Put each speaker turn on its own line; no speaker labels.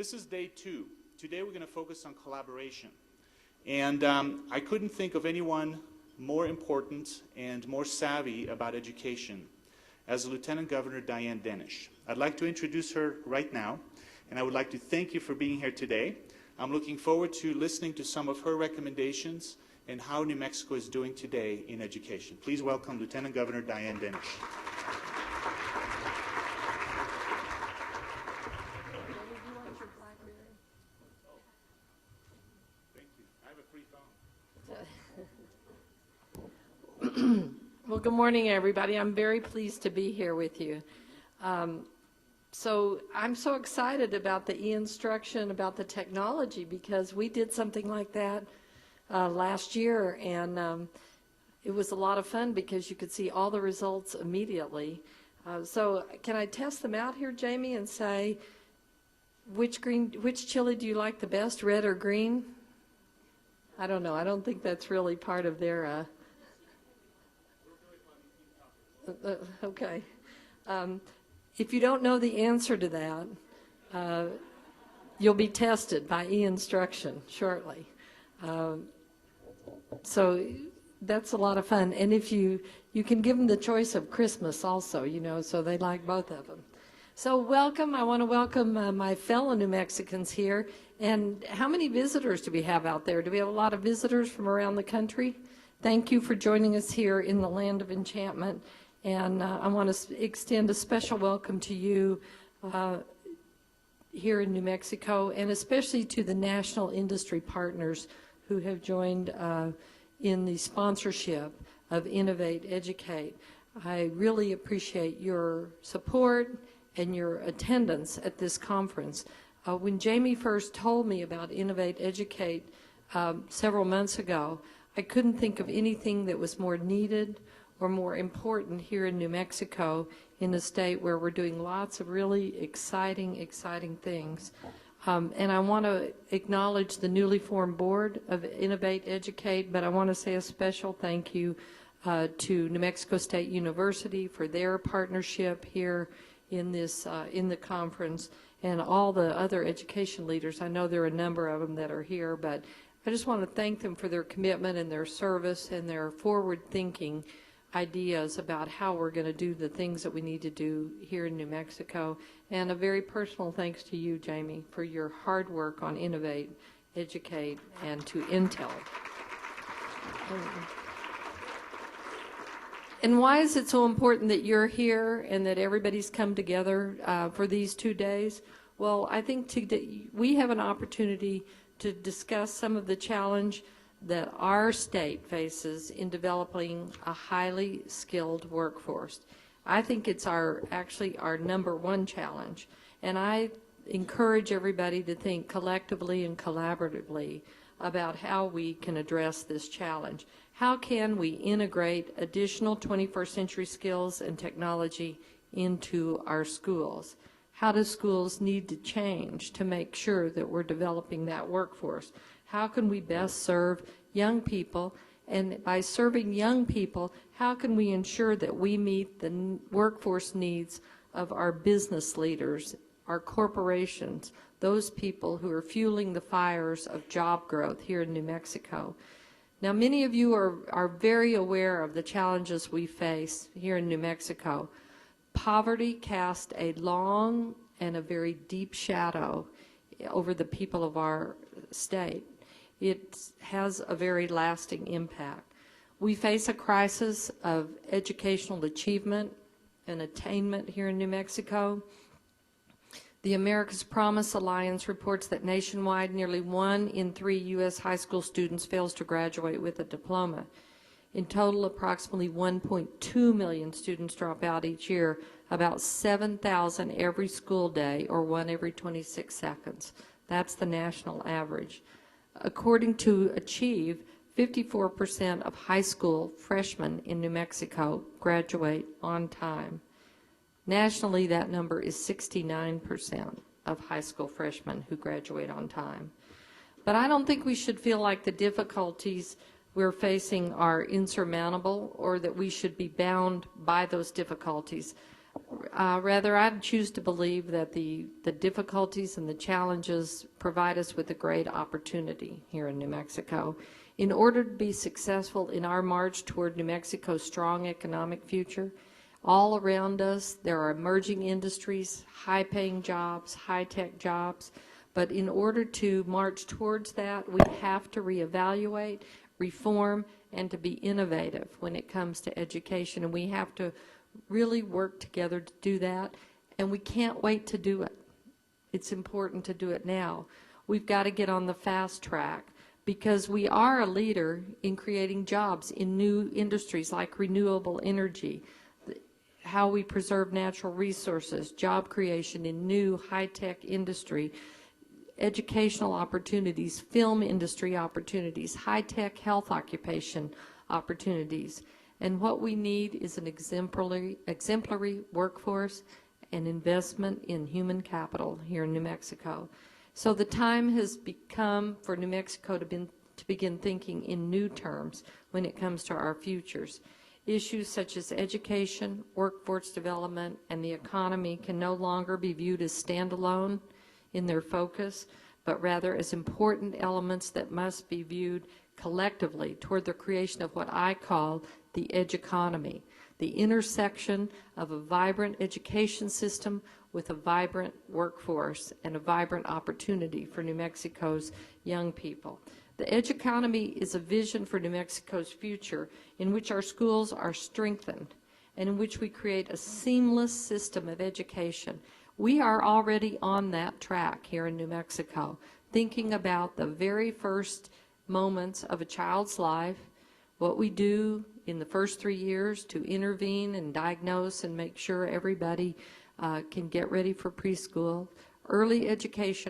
This is day 2. Today we're going to focus on collaboration. And I couldn't think of anyone more important and more savvy about education as Lieutenant Governor Diane Denish. I'd like to introduce her right now, and I would like to thank you for being here today. I'm looking forward to listening to some of her recommendations and how New Mexico is doing today in education. Please welcome Lieutenant Governor Diane Denish.
Well, good morning, everybody. I'm very pleased to be here with you. So I'm so excited about the e-instruction, about the technology, because we did something like that last year, and it was a lot of fun because you could see all the results immediately. So can I test them out here, Jamie, and say, which chili do you like the best, red or green? I don't know. I don't think that's really part of their... okay. If you don't know the answer to that, you'll be tested by e-instruction shortly. So that's a lot of fun. And if you can give them the choice of Christmas also, you know, so they like both of them. So welcome. I want to welcome my fellow New Mexicans here. And how many visitors do we have out there? Do we have a lot of visitors from around the country? Thank you for joining us here in the land of enchantment. And I want to extend a special welcome to you here in New Mexico, and especially to the national industry partners who have joined in the sponsorship of Innovate Educate. I really appreciate your support and your attendance at this conference. When Jamie first told me about Innovate Educate several months ago, I couldn't think of anything that was more needed or more important here in New Mexico, in a state where we're doing lots of really exciting things. And I want to acknowledge the newly formed board of Innovate Educate, but I want to say a special thank you to New Mexico State University for their partnership here in this in the conference, and all the other education leaders. I know there are a number of them that are here, but I just want to thank them for their commitment and their service and their forward thinking ideas about how we're going to do the things that we need to do here in New Mexico. And a very personal thanks to you, Jamie, for your hard work on Innovate, Educate, and to Intel. And why is it so important that you're here and that everybody's come together for these 2 days? Well, I think today we have an opportunity to discuss some of the challenge that our state faces in developing a highly skilled workforce. I think it's actually our #1 challenge, and I encourage everybody to think collectively and collaboratively about how we can address this challenge. How can we integrate additional 21st century skills and technology into our schools? How do schools need to change to make sure that we're developing that workforce? How can we best serve young people? And by serving young people, how can we ensure that we meet the workforce needs of our business leaders, our corporations, those people who are fueling the fires of job growth here in New Mexico? Now, many of you are very aware of the challenges we face here in New Mexico. Poverty casts a long and a very deep shadow over the people of our state. It has a very lasting impact. We face a crisis of educational achievement and attainment here in New Mexico. The America's Promise Alliance reports that nationwide, nearly 1 in 3 U.S. high school students fails to graduate with a diploma. In total, approximately 1.2 million students drop out each year, about 7,000 every school day, or 1 every 26 seconds. That's the national average. According to Achieve, 54% of high school freshmen in New Mexico graduate on time. Nationally, that number is 69% of high school freshmen who graduate on time. But I don't think we should feel like the difficulties we're facing are insurmountable or that we should be bound by those difficulties. Rather, I choose to believe that the difficulties and the challenges provide us with a great opportunity here in New Mexico. In order to be successful in our march toward New Mexico's strong economic future, all around us there are emerging industries, high-paying jobs, high-tech jobs, but in order to march towards that, we have to reevaluate, reform, and to be innovative when it comes to education, and we have to really work together to do that, and we can't wait to do it. It's important to do it now. We've got to get on the fast track because we are a leader in creating jobs in new industries like renewable energy, how we preserve natural resources, job creation in new high-tech industry, educational opportunities, film industry opportunities, high-tech health occupation opportunities. And what we need is an exemplary workforce and investment in human capital here in New Mexico. So the time has become for New Mexico to begin thinking in new terms when it comes to our futures. Issues such as education, workforce development, and the economy can no longer be viewed as standalone in their focus, but rather as important elements that must be viewed collectively toward the creation of what I call the educonomy, the intersection of a vibrant education system with a vibrant workforce and a vibrant opportunity for New Mexico's young people. The educonomy is a vision for New Mexico's future in which our schools are strengthened and in which we create a seamless system of education. We are already on that track here in New Mexico, thinking about the very first moments of a child's life, what we do in the first 3 years to intervene and diagnose and make sure everybody can get ready for preschool, early education